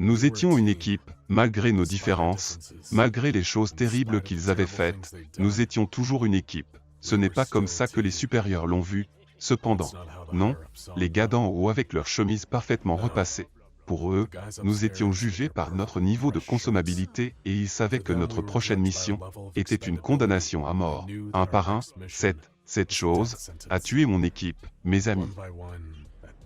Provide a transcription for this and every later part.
Nous étions une équipe, malgré nos différences, malgré les choses terribles qu'ils avaient faites, nous étions toujours une équipe. Ce n'est pas comme ça que les supérieurs l'ont vu, cependant. Non, les gars d'en haut avec leurs chemises parfaitement repassées. Pour eux, nous étions jugés par notre niveau de consommabilité et ils savaient que notre prochaine mission était une condamnation à mort. Un par un, cette chose a tué mon équipe, mes amis.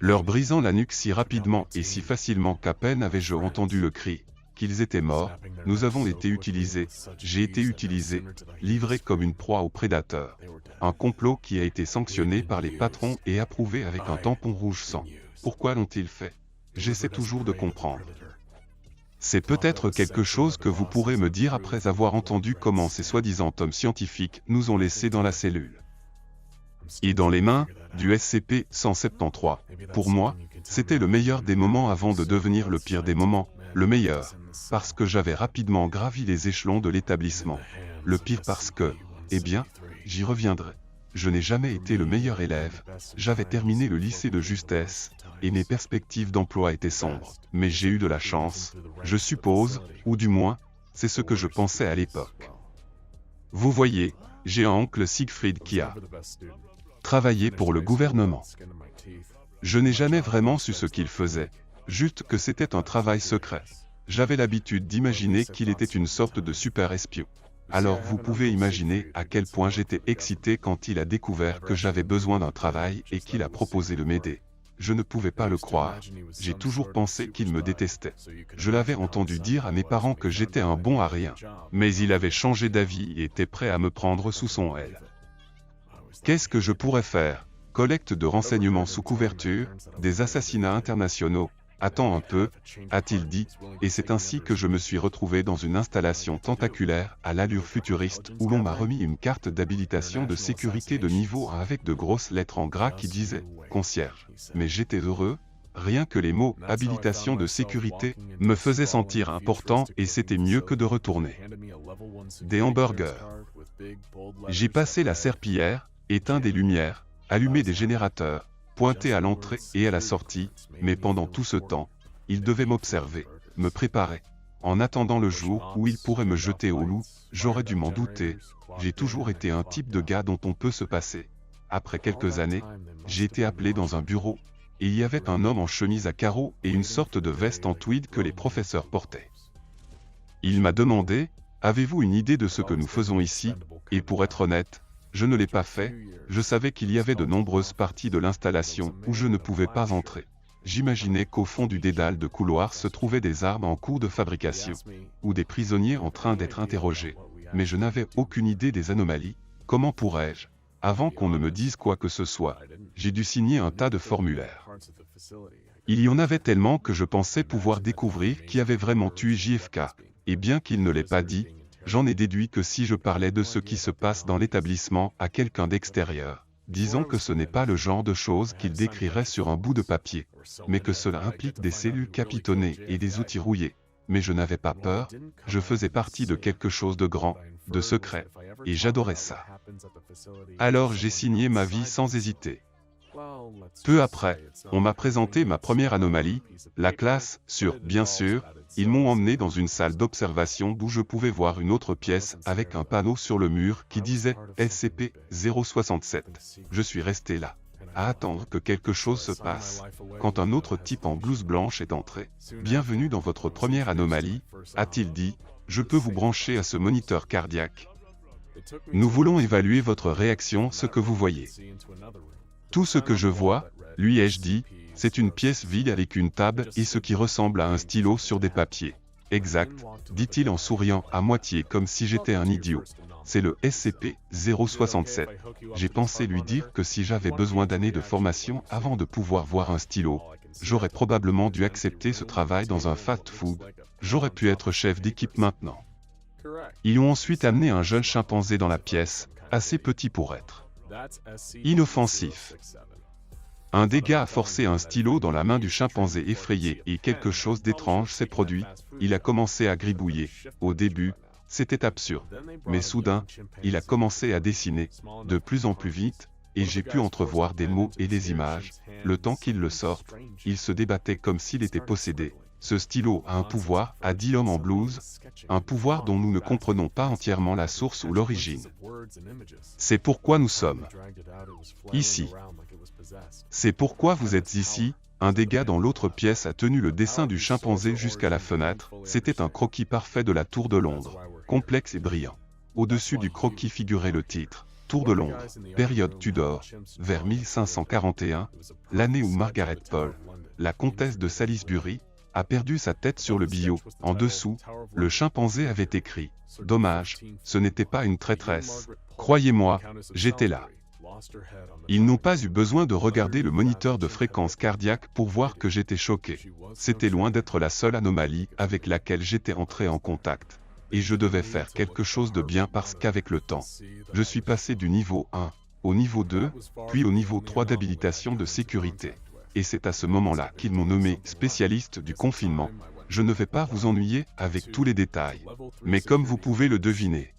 Leur brisant la nuque si rapidement et si facilement qu'à peine avais-je entendu le cri qu'ils étaient morts, nous avons été utilisés, j'ai été utilisé, livré comme une proie aux prédateurs. Un complot qui a été sanctionné par les patrons et approuvé avec un tampon rouge sang. Pourquoi l'ont-ils fait? J'essaie toujours de comprendre. C'est peut-être quelque chose que vous pourrez me dire après avoir entendu comment ces soi-disant hommes scientifiques nous ont laissés dans la cellule. Et dans les mains du SCP-173. Pour moi, c'était le meilleur des moments avant de devenir le pire des moments, le meilleur, parce que j'avais rapidement gravi les échelons de l'établissement. Le pire parce que, eh bien, j'y reviendrai. Je n'ai jamais été le meilleur élève, j'avais terminé le lycée de justesse, et mes perspectives d'emploi étaient sombres. Mais j'ai eu de la chance, je suppose, ou du moins, c'est ce que je pensais à l'époque. Vous voyez, j'ai un oncle Siegfried qui a travaillé pour le gouvernement. Je n'ai jamais vraiment su ce qu'il faisait, juste que c'était un travail secret. J'avais l'habitude d'imaginer qu'il était une sorte de super espion. Alors vous pouvez imaginer à quel point j'étais excité quand il a découvert que j'avais besoin d'un travail et qu'il a proposé de m'aider. Je ne pouvais pas le croire. J'ai toujours pensé qu'il me détestait. Je l'avais entendu dire à mes parents que j'étais un bon à rien. Mais il avait changé d'avis et était prêt à me prendre sous son aile. Qu'est-ce que je pourrais faire? Collecte de renseignements sous couverture, des assassinats internationaux. Attends un peu, a-t-il dit, et c'est ainsi que je me suis retrouvé dans une installation tentaculaire à l'allure futuriste où l'on m'a remis une carte d'habilitation de sécurité de niveau 1 avec de grosses lettres en gras qui disaient « Concierge ». Mais j'étais heureux, rien que les mots « habilitation de sécurité » me faisaient sentir important et c'était mieux que de retourner. Des hamburgers. J'ai passé la serpillière, éteint des lumières, allumé des générateurs, pointé à l'entrée et à la sortie, mais pendant tout ce temps, il devait m'observer, me préparer. En attendant le jour où il pourrait me jeter au loup, j'aurais dû m'en douter, j'ai toujours été un type de gars dont on peut se passer. Après quelques années, j'ai été appelé dans un bureau, et il y avait un homme en chemise à carreaux et une sorte de veste en tweed que les professeurs portaient. Il m'a demandé, « Avez-vous une idée de ce que nous faisons ici ?» Et pour être honnête, je ne l'ai pas fait, je savais qu'il y avait de nombreuses parties de l'installation où je ne pouvais pas entrer. J'imaginais qu'au fond du dédale de couloirs se trouvaient des armes en cours de fabrication, ou des prisonniers en train d'être interrogés. Mais je n'avais aucune idée des anomalies. Comment pourrais-je? Avant qu'on ne me dise quoi que ce soit, j'ai dû signer un tas de formulaires. Il y en avait tellement que je pensais pouvoir découvrir qui avait vraiment tué JFK, et bien qu'il ne l'ait pas dit, j'en ai déduit que si je parlais de ce qui se passe dans l'établissement à quelqu'un d'extérieur, disons que ce n'est pas le genre de choses qu'il décrirait sur un bout de papier, mais que cela implique des cellules capitonnées et des outils rouillés. Mais je n'avais pas peur, je faisais partie de quelque chose de grand, de secret, et j'adorais ça. Alors j'ai signé ma vie sans hésiter. Peu après, on m'a présenté ma première anomalie, la classe, bien sûr, ils m'ont emmené dans une salle d'observation d'où je pouvais voir une autre pièce avec un panneau sur le mur qui disait SCP-067. Je suis resté là, à attendre que quelque chose se passe, quand un autre type en blouse blanche est entré. « Bienvenue dans votre première anomalie », a-t-il dit, « je peux vous brancher à ce moniteur cardiaque. Nous voulons évaluer votre réaction, ce que vous voyez. » Tout ce que je vois, lui ai-je dit, c'est une pièce vide avec une table et ce qui ressemble à un stylo sur des papiers. Exact, dit-il en souriant à moitié comme si j'étais un idiot. C'est le SCP-067. J'ai pensé lui dire que si j'avais besoin d'années de formation avant de pouvoir voir un stylo, j'aurais probablement dû accepter ce travail dans un fast-food. J'aurais pu être chef d'équipe maintenant. Ils ont ensuite amené un jeune chimpanzé dans la pièce, assez petit pour être inoffensif. Un des gars a forcé un stylo dans la main du chimpanzé effrayé et quelque chose d'étrange s'est produit, il a commencé à gribouiller. Au début, c'était absurde. Mais soudain, il a commencé à dessiner, de plus en plus vite, et j'ai pu entrevoir des mots et des images. Le temps qu'il le sorte, il se débattait comme s'il était possédé. Ce stylo a un pouvoir, a dit l'homme en blouse, un pouvoir dont nous ne comprenons pas entièrement la source ou l'origine. C'est pourquoi nous sommes ici. C'est pourquoi vous êtes ici. Un des gars dans l'autre pièce a tenu le dessin du chimpanzé jusqu'à la fenêtre. C'était un croquis parfait de la Tour de Londres, complexe et brillant. Au-dessus du croquis figurait le titre, Tour de Londres, période Tudor, vers 1541, l'année où Margaret Pole, la comtesse de Salisbury, a perdu sa tête sur le billot. En dessous, le chimpanzé avait écrit « Dommage, ce n'était pas une traîtresse. Croyez-moi, j'étais là. » Ils n'ont pas eu besoin de regarder le moniteur de fréquence cardiaque pour voir que j'étais choqué. C'était loin d'être la seule anomalie avec laquelle j'étais entré en contact. Et je devais faire quelque chose de bien parce qu'avec le temps, je suis passé du niveau 1 au niveau 2, puis au niveau 3 d'habilitation de sécurité. Et c'est à ce moment-là qu'ils m'ont nommé spécialiste du confinement. Je ne vais pas vous ennuyer avec tous les détails, mais comme vous pouvez le deviner,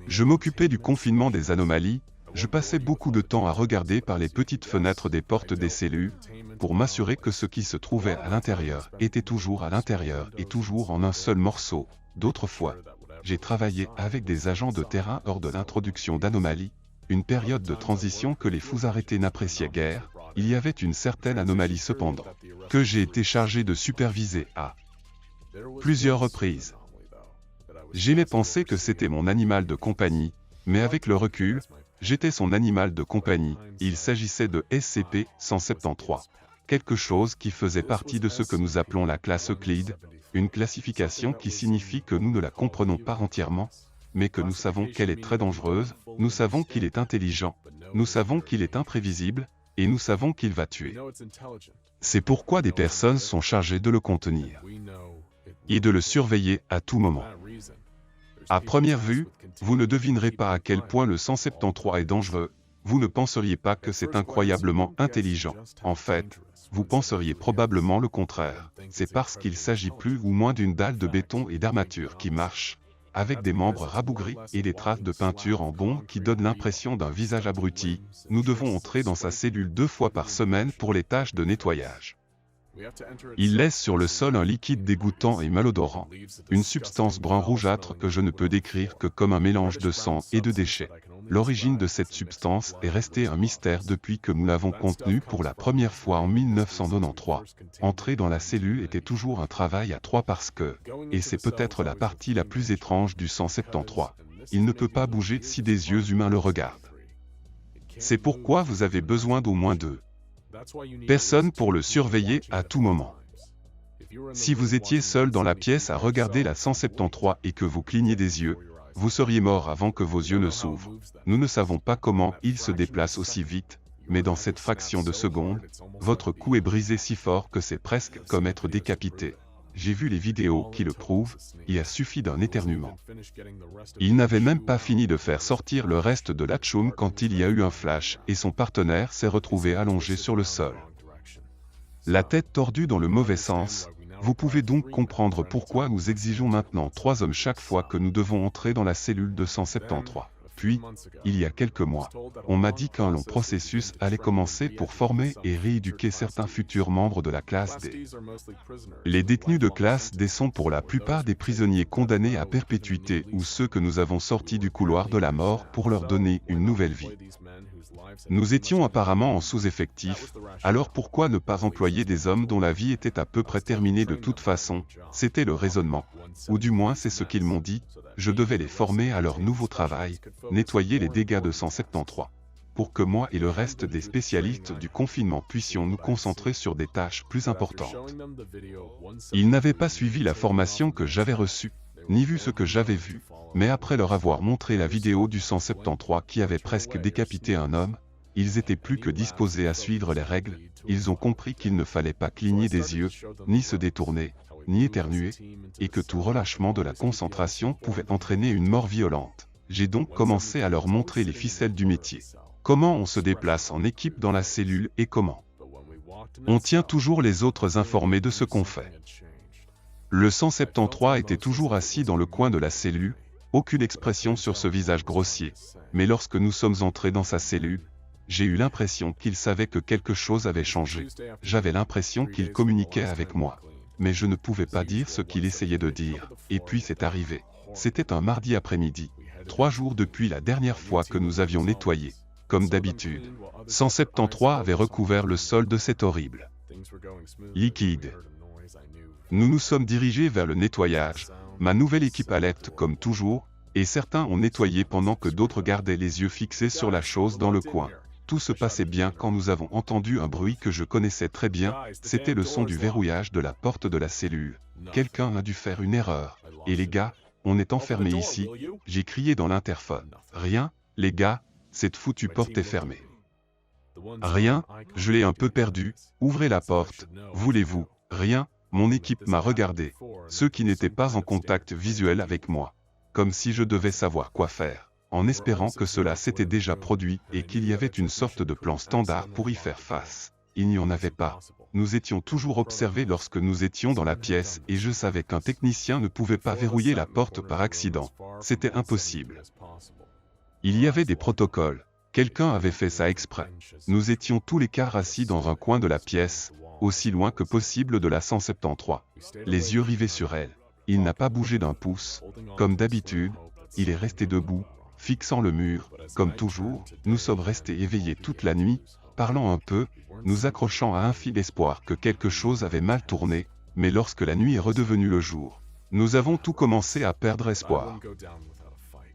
je m'occupais du confinement des anomalies. Je passais beaucoup de temps à regarder par les petites fenêtres des portes des cellules, pour m'assurer que ce qui se trouvait à l'intérieur était toujours à l'intérieur et toujours en un seul morceau. D'autres fois, j'ai travaillé avec des agents de terrain lors de l'introduction d'anomalies, une période de transition que les fous arrêtés n'appréciaient guère. Il y avait une certaine anomalie cependant, que j'ai été chargé de superviser à plusieurs reprises. J'aimais penser que c'était mon animal de compagnie, mais avec le recul, j'étais son animal de compagnie. Il s'agissait de SCP-173, quelque chose qui faisait partie de ce que nous appelons la classe Euclide, une classification qui signifie que nous ne la comprenons pas entièrement, mais que nous savons qu'elle est très dangereuse, nous savons qu'il est intelligent, nous savons qu'il est imprévisible, et nous savons qu'il va tuer. C'est pourquoi des personnes sont chargées de le contenir et de le surveiller à tout moment. À première vue, vous ne devinerez pas à quel point le 173 est dangereux, vous ne penseriez pas que c'est incroyablement intelligent. En fait, vous penseriez probablement le contraire. C'est parce qu'il s'agit plus ou moins d'une dalle de béton et d'armature qui marche, avec des membres rabougris et des traces de peinture en bombe qui donnent l'impression d'un visage abruti. Nous devons entrer dans sa cellule 2 fois par semaine pour les tâches de nettoyage. Il laisse sur le sol un liquide dégoûtant et malodorant, une substance brun rougeâtre que je ne peux décrire que comme un mélange de sang et de déchets. L'origine de cette substance est restée un mystère depuis que nous l'avons contenue pour la première fois en 1993. Entrer dans la cellule était toujours un travail à trois parce que, et c'est peut-être la partie la plus étrange du 173, il ne peut pas bouger si des yeux humains le regardent. C'est pourquoi vous avez besoin d'au moins deux personnes pour le surveiller à tout moment. Si vous étiez seul dans la pièce à regarder la 173 et que vous cligniez des yeux, vous seriez mort avant que vos yeux ne s'ouvrent. Nous ne savons pas comment il se déplace aussi vite, mais dans cette fraction de seconde, votre cou est brisé si fort que c'est presque comme être décapité. J'ai vu les vidéos qui le prouvent, il a suffi d'un éternuement. Il n'avait même pas fini de faire sortir le reste de l'atchoum quand il y a eu un flash et son partenaire s'est retrouvé allongé sur le sol. La tête tordue dans le mauvais sens, vous pouvez donc comprendre pourquoi nous exigeons maintenant 3 hommes chaque fois que nous devons entrer dans la cellule 273. Puis, il y a quelques mois, on m'a dit qu'un long processus allait commencer pour former et rééduquer certains futurs membres de la classe D. Les détenus de classe D sont pour la plupart des prisonniers condamnés à perpétuité ou ceux que nous avons sortis du couloir de la mort pour leur donner une nouvelle vie. Nous étions apparemment en sous-effectif, alors pourquoi ne pas employer des hommes dont la vie était à peu près terminée de toute façon? C'était le raisonnement. Ou du moins c'est ce qu'ils m'ont dit, je devais les former à leur nouveau travail, nettoyer les dégâts de 173. Pour que moi et le reste des spécialistes du confinement puissions nous concentrer sur des tâches plus importantes. Ils n'avaient pas suivi la formation que j'avais reçue, ni vu ce que j'avais vu, mais après leur avoir montré la vidéo du 173 qui avait presque décapité un homme, ils étaient plus que disposés à suivre les règles, ils ont compris qu'il ne fallait pas cligner des yeux, ni se détourner, ni éternuer, et que tout relâchement de la concentration pouvait entraîner une mort violente. J'ai donc commencé à leur montrer les ficelles du métier. Comment on se déplace en équipe dans la cellule et comment on tient toujours les autres informés de ce qu'on fait. Le 173 était toujours assis dans le coin de la cellule, aucune expression sur ce visage grossier, mais lorsque nous sommes entrés dans sa cellule, j'ai eu l'impression qu'il savait que quelque chose avait changé. J'avais l'impression qu'il communiquait avec moi. mais je ne pouvais pas dire ce qu'il essayait de dire, et puis c'est arrivé. C'était un mardi après-midi, 3 jours depuis la dernière fois que nous avions nettoyé. Comme d'habitude, 173 avait recouvert le sol de cet horrible liquide. Nous nous sommes dirigés vers le nettoyage, ma nouvelle équipe alerte comme toujours, et certains ont nettoyé pendant que d'autres gardaient les yeux fixés sur la chose dans le coin. Tout se passait bien quand nous avons entendu un bruit que je connaissais très bien, c'était le son du verrouillage de la porte de la cellule. Quelqu'un a dû faire une erreur. Et les gars, on est enfermés ici, j'ai crié dans l'interphone. Rien, les gars, cette foutue porte est fermée. Rien, je l'ai un peu perdu, ouvrez la porte, voulez-vous, rien, mon équipe m'a regardé, ceux qui n'étaient pas en contact visuel avec moi. Comme si je devais savoir quoi faire, en espérant que cela s'était déjà produit et qu'il y avait une sorte de plan standard pour y faire face. Il n'y en avait pas. Nous étions toujours observés lorsque nous étions dans la pièce et je savais qu'un technicien ne pouvait pas verrouiller la porte par accident. C'était impossible. Il y avait des protocoles. Quelqu'un avait fait ça exprès. Nous étions tous les quatre assis dans un coin de la pièce, aussi loin que possible de la 173, les yeux rivés sur elle. Il n'a pas bougé d'un pouce. Comme d'habitude, il est resté debout, fixant le mur. Comme toujours, nous sommes restés éveillés toute la nuit, parlant un peu, nous accrochant à un fil espoir que quelque chose avait mal tourné, mais lorsque la nuit est redevenue le jour, nous avons tout commencé à perdre espoir.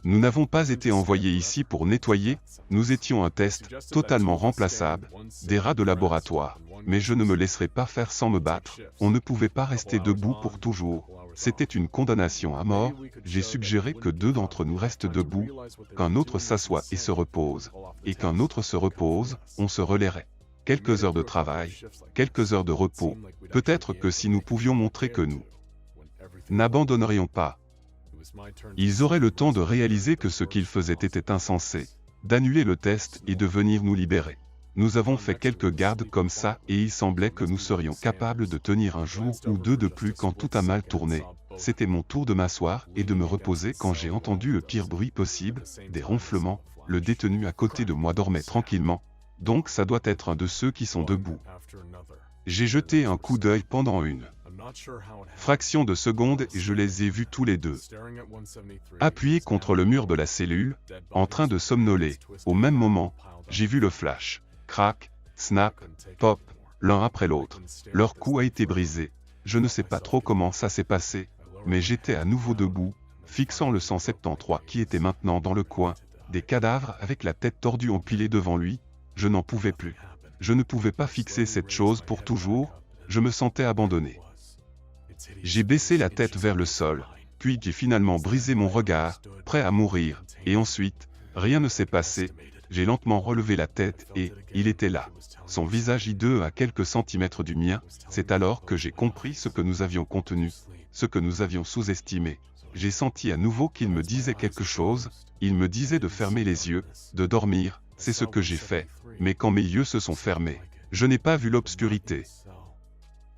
Nous n'avons pas été envoyés ici pour nettoyer, nous étions un test totalement remplaçable, des rats de laboratoire. Mais je ne me laisserai pas faire sans me battre, on ne pouvait pas rester debout pour toujours. C'était une condamnation à mort, j'ai suggéré que 2 d'entre nous restent debout, qu'un autre s'assoie et se repose, et qu'un autre se repose, on se relayerait. Quelques heures de travail, quelques heures de repos, peut-être que si nous pouvions montrer que nous n'abandonnerions pas, ils auraient le temps de réaliser que ce qu'ils faisaient était insensé, d'annuler le test et de venir nous libérer. Nous avons fait quelques gardes comme ça et il semblait que nous serions capables de tenir un jour ou 2 de plus quand tout a mal tourné. C'était mon tour de m'asseoir et de me reposer quand j'ai entendu le pire bruit possible, des ronflements, le détenu à côté de moi dormait tranquillement, donc ça doit être un de ceux qui sont debout. J'ai jeté un coup d'œil pendant une fraction de seconde et je les ai vus tous les deux, appuyés contre le mur de la cellule, en train de somnoler. Au même moment, j'ai vu le flash. Crac, snap, pop, l'un après l'autre. Leur cou a été brisé. Je ne sais pas trop comment ça s'est passé, mais j'étais à nouveau debout, fixant le 173 qui était maintenant dans le coin, des cadavres avec la tête tordue empilée devant lui. Je n'en pouvais plus. Je ne pouvais pas fixer cette chose pour toujours, je me sentais abandonné. J'ai baissé la tête vers le sol, puis j'ai finalement brisé mon regard, prêt à mourir, et ensuite, rien ne s'est passé. J'ai lentement relevé la tête et, il était là. Son visage hideux à quelques centimètres du mien, c'est alors que j'ai compris ce que nous avions contenu, ce que nous avions sous-estimé. J'ai senti à nouveau qu'il me disait quelque chose, il me disait de fermer les yeux, de dormir, c'est ce que j'ai fait, mais quand mes yeux se sont fermés, je n'ai pas vu l'obscurité.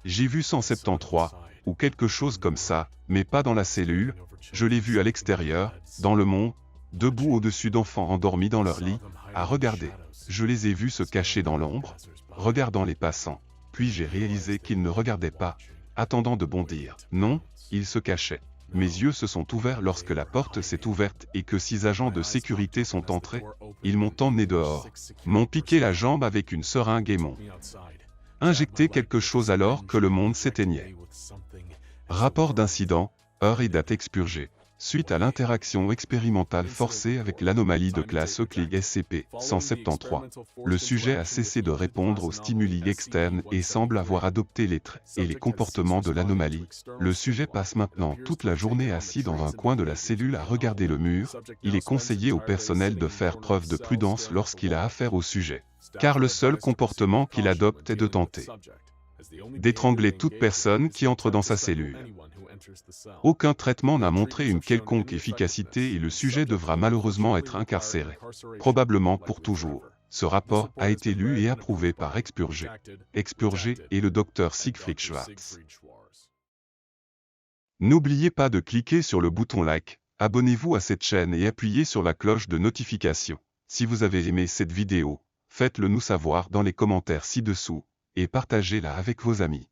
J'ai vu 173, ou quelque chose comme ça, mais pas dans la cellule, je l'ai vu à l'extérieur, dans le monde, debout au-dessus d'enfants endormis dans leur lit, à regarder. Je les ai vus se cacher dans l'ombre, regardant les passants. Puis j'ai réalisé qu'ils ne regardaient pas, attendant de bondir. Non, ils se cachaient. Mes yeux se sont ouverts lorsque la porte s'est ouverte et que 6 agents de sécurité sont entrés. Ils m'ont emmené dehors, m'ont piqué la jambe avec une seringue et m'ont injecté quelque chose alors que le monde s'éteignait. Rapport d'incident, heure et date expurgée. Suite à l'interaction expérimentale forcée avec l'anomalie de classe Euclid SCP-173, le sujet a cessé de répondre aux stimuli externes et semble avoir adopté les traits et les comportements de l'anomalie. Le sujet passe maintenant toute la journée assis dans un coin de la cellule à regarder le mur. Il est conseillé au personnel de faire preuve de prudence lorsqu'il a affaire au sujet, car le seul comportement qu'il adopte est de tenter d'étrangler toute personne qui entre dans sa cellule. Aucun traitement n'a montré une quelconque efficacité et le sujet devra malheureusement être incarcéré, probablement pour toujours. Ce rapport a été lu et approuvé par Expurgé et le Dr Siegfried Schwarz. N'oubliez pas de cliquer sur le bouton like, abonnez-vous à cette chaîne et appuyez sur la cloche de notification. Si vous avez aimé cette vidéo, faites-le nous savoir dans les commentaires ci-dessous, et partagez-la avec vos amis.